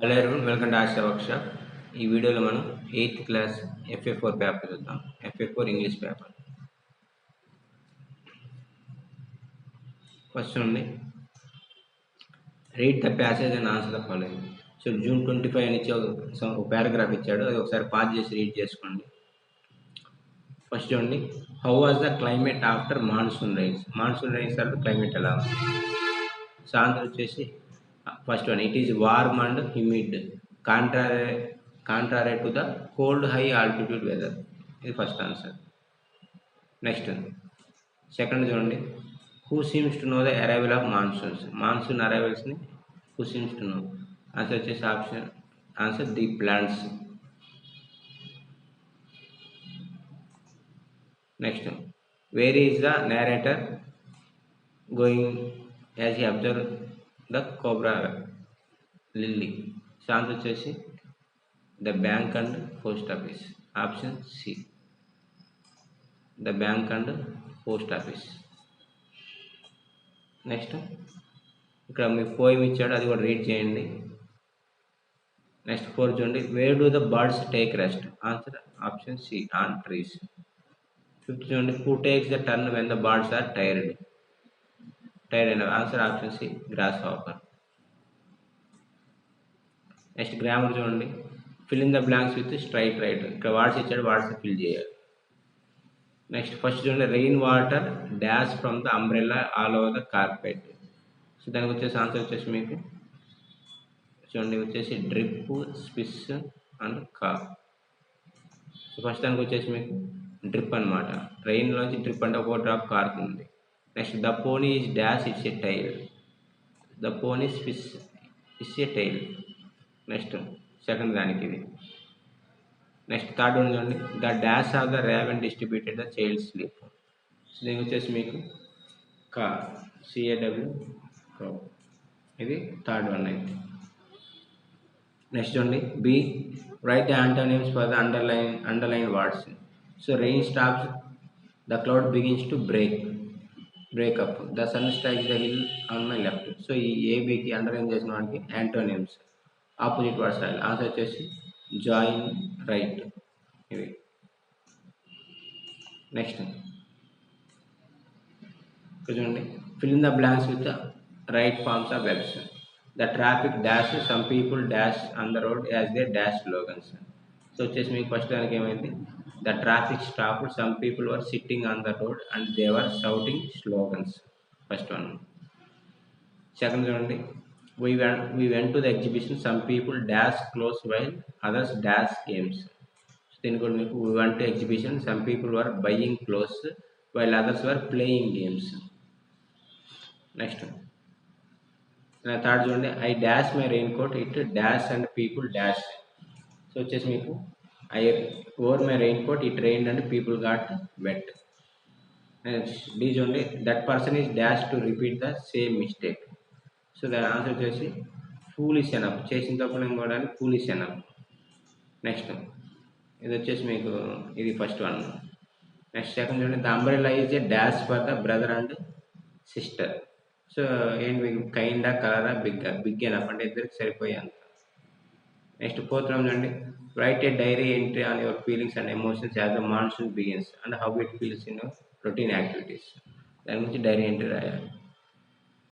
Hello everyone, welcome to Astra workshop. ఈ వీడియోలో మనం 8th క్లాస్ FA4 పేపర్ చూద్దాం. FA4 English paper. ఫస్ట్ నుండి read the passage and answer the following. So June 25 అని ఇచ్చి ఒక పారాగ్రాఫ్ ఇచ్చాడు, అది ఒకసారి పాజ్ చేసి రీడ్ చేసుకోండి. ఫస్ట్ చూడండి, how was the climate after monsoon rains. Monsoon rains తర్వాత క్లైమేట్ ఎలా ఉంది. సో ఆన్సర్ వచ్చేసి first one, it is warm and humid contrary to the cold high altitude weather. ఇది ఫస్ట్ ఆన్సర్. నెక్స్ట్ సెకండ్ చూడండి, who seems to know the arrival of monsoons. Monsoon అరైవల్స్ని who seems to know. Answer వచ్చేసి answer the plants. Next, where is the narrator going as he observe the cobra lily. So answer వచ్చేసి the bank and post office. Option C, the bank and post office. Next ఇక్కడ మీకు poem ఇచ్చాడు, అది కూడా read చేయండి. Next 4 చూడండి, where do the birds take rest. Answer option C, on trees. 5 చూడండి, who takes the turn when the birds are tired అయిన. Answer option C, grasshopper. Next grammar చూడండి, fill in the blanks with straight right. ఇక్కడ words ఇచ్చాడు, words fill చేయాలి. Next first చూడండి, rain water dash from the umbrella all over the carpet. So దానికి వచ్చేసి answer వచ్చేసి మీకు చూడండి వచ్చేసి drip, స్పిస్ and car. So first దానికి వచ్చేసి మీకు డ్రిప్ అనమాట. రెయిన్లోంచి డ్రిప్ అంటే ఒక డ్రాప్ కారుతుంది. Next the pony is dash its a tail. The pony spins its a tail. Next second దానికి ఇది. నెక్స్ట్ థర్డ్ వన్ చూడండి, the dash of the raven distributed the child sleep. So దీనికి వచ్చేసి మీకు caw, CAW. ఇది third one అయితే. Next చూడండి, B, write the antonyms for the underline words. So rain stops, the cloud begins to break up, the sun strikes the hill on my left. So ఈ ఏబికి underline చేసిన వాడికి antonyms, opposite words రాయాలి. Answer వచ్చేసి join, right. ఇవి. Next చూడండి, fill in the blanks with right forms of verbs. The traffic dash, some people dash on the road as they dash slogans. So వచ్చేసి మీకు first దానికి ఏమైంది, the traffic stopped, some people were sitting on the road and they were shouting slogans. First one. Second చూడండి, we went to the exhibition, some people dash clothes while others dash games. So దీనికి కూడా మీకు we went to exhibition, some people were buying clothes while others were playing games. Next third చూడండి, I dash my raincoat, it dash and people dash. So వచ్చేసి మీకు I wore my raincoat, it rained and people got wet. Next D చూడండి, that person is dash to repeat the same mistake. So దాని answer వచ్చేసి foolish enough. చేసిన తప్పుడు ఇంకోవడానికి foolish enough. Next ఇది వచ్చేసి మీకు ఇది ఫస్ట్ వన్. నెక్స్ట్ సెకండ్ చూడండి, the umbrella is a dash for the brother and sister. So ఏంటి మీకు కైండా, కలరా, బిగ్ ఎనఫ్ అంటే ఇద్దరికి సరిపోయేంత. నెక్స్ట్ ఫోర్త్ వన్ చూడండి, right A diary entry on your feelings and emotions as the monsoon begins and how it feels in your routine activities. దాని గురించి diary entry రాయాలి.